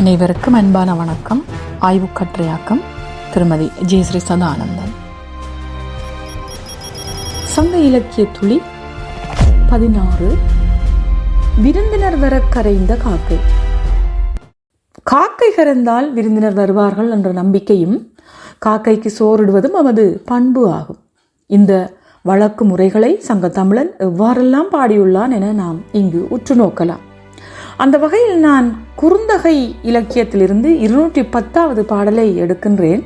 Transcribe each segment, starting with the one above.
அனைவருக்கும் அன்பான வணக்கம். ஆய்வு கட்டுரையாக்கம் திருமதி ஜெயஸ்ரீ சதானந்தன். சங்க இலக்கிய துளி 16. விருந்தினர் வர கரைந்த காக்கை. காக்கை கரைந்தால் விருந்தினர் வருவார்கள் என்ற நம்பிக்கையும் காக்கைக்கு சோறிடுவதும் நமது பண்பு ஆகும். இந்த வழக்கு முறைகளை சங்க தமிழன் எவ்வாறெல்லாம் பாடியுள்ளான் என நாம் இங்கு உற்று நோக்கலாம். அந்த வகையில் நான் குறுந்தொகை இலக்கியத்திலிருந்து 210வது பாடலை எடுக்கின்றேன்.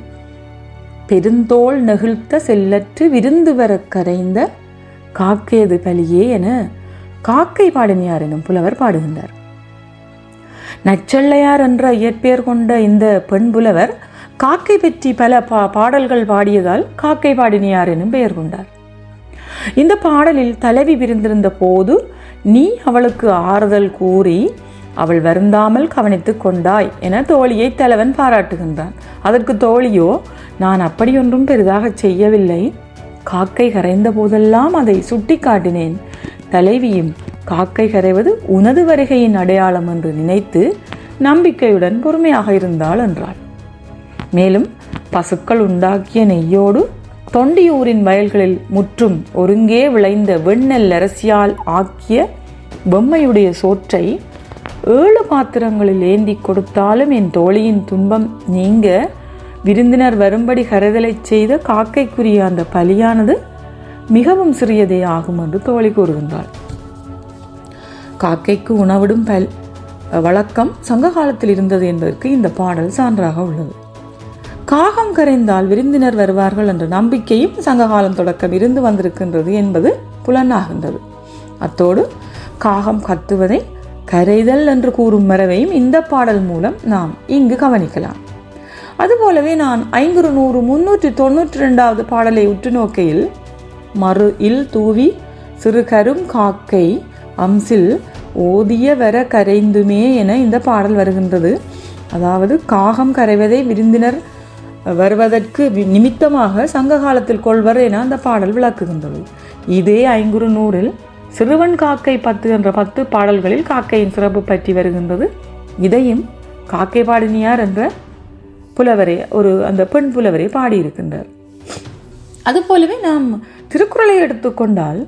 பெருந்தோள் நெகிழ்த்த செல்லற்று விருந்து வர கரைந்த காக்கையது பலியே என காக்கை பாடினியார் எனும் புலவர் பாடுகின்றார். நச்செல்லையார் என்ற இயற்பெயர் கொண்ட இந்த பெண் புலவர் காக்கை பற்றி பல பாடல்கள் பாடியதால் காக்கை பாடினியார் எனும் பெயர் கொண்டார். இந்த பாடலில் தலைவி விருந்திருந்த போது நீ அவளுக்கு ஆறுதல் கூறி அவள் வருந்தாமல் கவனித்து கொண்டாய் என தோழியை தலைவன் பாராட்டுகின்றான். அதற்கு தோழியோ, நான் அப்படியொன்றும் பெரிதாக செய்யவில்லை, காக்கை கரைந்த போதெல்லாம் அதை சுட்டி காட்டினேன். தலைவியும் காக்கை கரைவது உனது வருகையின் அடையாளம் என்று நினைத்து நம்பிக்கையுடன் பொறுமையாக இருந்தாள் என்றாள். மேலும் பசுக்கள் உண்டாக்கிய நெய்யோடு தொண்டியூரின் வயல்களில் முற்றும் ஒருங்கே விளைந்த வெண்ணெல் அரசியால் ஆக்கிய பொம்மையுடைய சோற்றை 7 பாத்திரங்களில் ஏந்தி கொடுத்தாலும் என் தோழியின் துன்பம் நீங்க விருந்தினர் வரும்படி கரைதலை செய்த காக்கைக்குரிய அந்த பலியானது மிகவும் சிறியதே ஆகும் என்று தோழி கூறுகின்றாள். காக்கைக்கு உணவிடும் வழக்கம் சங்க காலத்தில் இருந்தது என்பதற்கு இந்த பாடல் சான்றாக உள்ளது. காகம் கரைந்தால் விருந்தினர் வருவார்கள் என்ற நம்பிக்கையும் சங்ககாலம் தொடக்கம் இருந்து வந்திருக்கின்றது என்பது புலனாகின்றது. அத்தோடு காகம் கத்துவதை கரைதல் என்று கூறும் மரபையும் இந்த பாடல் மூலம் நாம் இங்கு கவனிக்கலாம். அதுபோலவே நான் 5392வது பாடலை உற்று நோக்கையில் மறு இல் தூவி சிறு கரும் காக்கை அம்சில் ஓதிய வர கரைந்துமே என இந்த பாடல் வருகின்றது. அதாவது காகம் கரைவதை விருந்தினர் வருவதற்கு நிமித்தமாக சங்க காலத்தில் கொள்வர் என அந்த பாடல் விளக்குகின்றது. இதே 500 சிறுவன் காக்கை 10 என்ற 10 பாடல்களில் காக்கையின் சிறப்பு பற்றி வருகின்றது. இதையும் காக்கை பாடினியார் என்ற புலவரே அந்த பெண் புலவரே பாடியிருக்கின்றார். அதுபோலவே நாம் திருக்குறளை எடுத்துக்கொண்டால்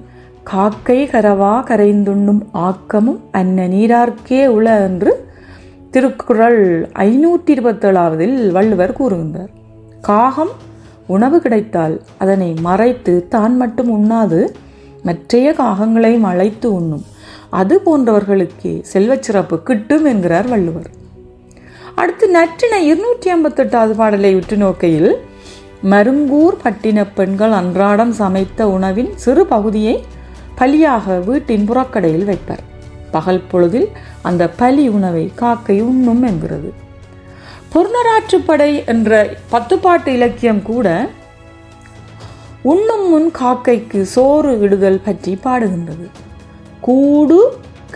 காக்கை கரவா கரைந்துண்ணும் ஆக்கமும் அன்ன நீரார்க்கே உள என்று திருக்குறள் 527 வள்ளுவர் கூறுகின்றார். காகம் உணவு கிடைத்தால் அதனை மறைத்து தான் மட்டும் உண்ணாது மற்றைய காகங்களையும் அழைத்து உண்ணும், அது போன்றவர்களுக்கே செல்வச் சிறப்பு கிட்டும் என்கிறார் வள்ளுவர். அடுத்து நற்றினை 258வது பாடலை உற்று நோக்கையில் மருங்கூர் பட்டின பெண்கள் அன்றாடம் சமைத்த உணவின் சிறு பகுதியை பலியாக வீட்டின் புறக்கடையில் வைப்பர். பகல் பொழுதில் அந்த பலி உணவை காக்கை உண்ணும் என்கிறது. பொருணராற்றுப்படை என்ற 10 பாட்டு இலக்கியம் கூட உண்ணும் முன் காக்கைக்கு சோறு இடுதல் பற்றி பாடுகின்றது. கூடு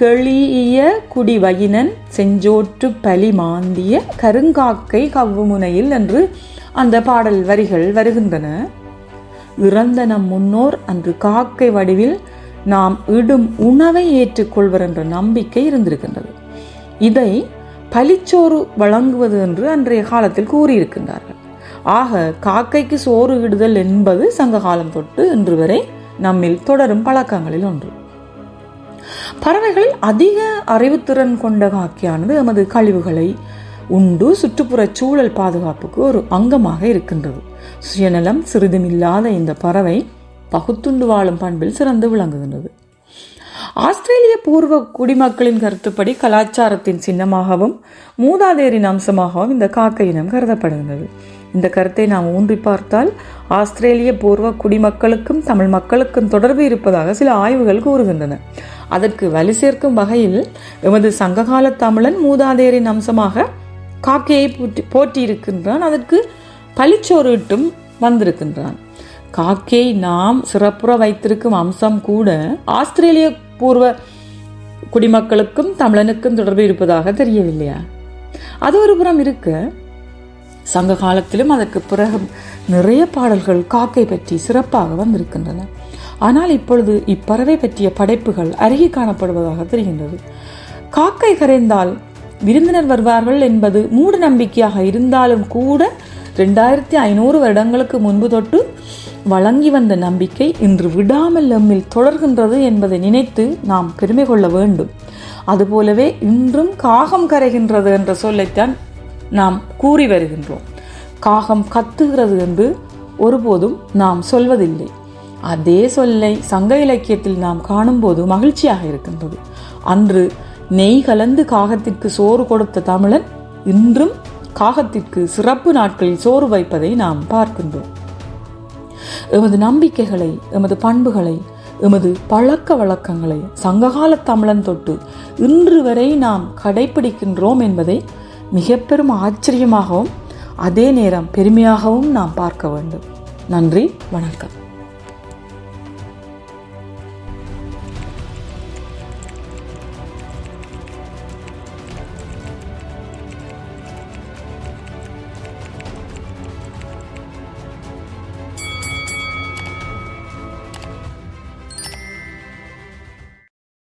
கெளிய குடிவயினன் செஞ்சோற்று பலி மாந்திய கருங்காக்கை கவ்வுமுனையில் என்று அந்த பாடல் வரிகள் வருகின்றன. இறந்த நம் முன்னோர் அன்று காக்கை வடிவில் நாம் இடும் உணவை ஏற்றுக்கொள்வர் என்ற நம்பிக்கை இருந்திருக்கின்றது. இதை பலிச்சோறு வழங்குவது என்று அன்றைய காலத்தில் கூறியிருக்கின்றார்கள். ஆக காக்கைக்கு சோறு இடுதல் என்பது சங்க காலம் தொட்டு இன்று வரை நம்மில் தொடரும் பழக்கங்களில் ஒன்று. பறவைகளில் அதிக அறிவுத்திறன் கொண்ட காக்கையானது எமது கழிவுகளை உண்டு சுற்றுப்புற சூழல் பாதுகாப்புக்கு ஒரு அங்கமாக இருக்கின்றது. சுயநலம் சிறிதுமில்லாத இந்த பறவை பகுத்துண்டு வாழும் பண்பில் சிறந்து விளங்குகின்றது. ஆஸ்திரேலிய பூர்வ குடிமக்களின் கருத்துப்படி கலாச்சாரத்தின் சின்னமாகவும் மூதாதையரின் அம்சமாகவும் இந்த காக்கை இனம் கருதப்படுகின்றது. இந்த கருத்தை நாம் ஊன்றி பார்த்தால் ஆஸ்திரேலிய பூர்வ குடிமக்களுக்கும் தமிழ் மக்களுக்கும் தொடர்பு இருப்பதாக சில ஆய்வுகள் கூறுகின்றன. அதற்கு வலு சேர்க்கும் வகையில் எமது சங்ககால தமிழன் மூதாதையரின் அம்சமாக காக்கையை போற்றியிருக்கின்றான். அதற்கு பலிச்சோறு இட்டும் வந்திருக்கின்றான். காக்கையை நாம் சிறப்புற வைத்திருக்கும் அம்சம் கூட ஆஸ்திரேலிய பூர்வ குடிமக்களுக்கும் தமிழனுக்கும் தொடர்பு இருப்பதாக தெரியவில்லையா? அது ஒரு புறம் இருக்க, சங்க காலத்திலும் அதற்கு பிறகு நிறைய பாடல்கள் காக்கை பற்றி சிறப்பாக வந்திருக்கின்றன. ஆனால் இப்பொழுது இப்பறவை பற்றிய படைப்புகள் அருகே காணப்படுவதாக தெரிகின்றது. காக்கை கரைந்தால் விருந்தினர் வருவார்கள் என்பது மூட நம்பிக்கையாக இருந்தாலும் கூட 2500 வருடங்களுக்கு முன்பு தொட்டு வழங்கி வந்த நம்பிக்கை இன்று விடாமல் நம்மில் தொடர்கின்றது என்பதை நினைத்து நாம் பெருமை கொள்ள வேண்டும். அதுபோலவே இன்றும் காகம் கரைகின்றது என்ற சொல்லைத்தான் நாம் கூறி வருகின்றோம். காகம் கத்துகிறது என்று ஒருபோதும் நாம் சொல்வதில்லை. அதே சொல்லை சங்க இலக்கியத்தில் நாம் காணும்போது மகிழ்ச்சியாக இருக்கின்றது. அன்று நெய் கலந்து காகத்திற்கு சோறு கொடுத்த தமிழன் இன்றும் காகத்திற்கு சிறப்பு நாட்களில் சோறு வைப்பதை நாம் பார்க்கின்றோம். எமது நம்பிக்கைகளை, எமது பண்புகளை, எமது பழக்க வழக்கங்களை சங்ககால தமிழன் தொட்டு இன்று வரை நாம் கடைபிடிக்கின்றோம் என்பதை மிக பெரும் ஆச்சரியமாகவும் அதே நேரம் பெருமையாகவும் நாம் பார்க்க வேண்டும். நன்றி, வணக்கம்.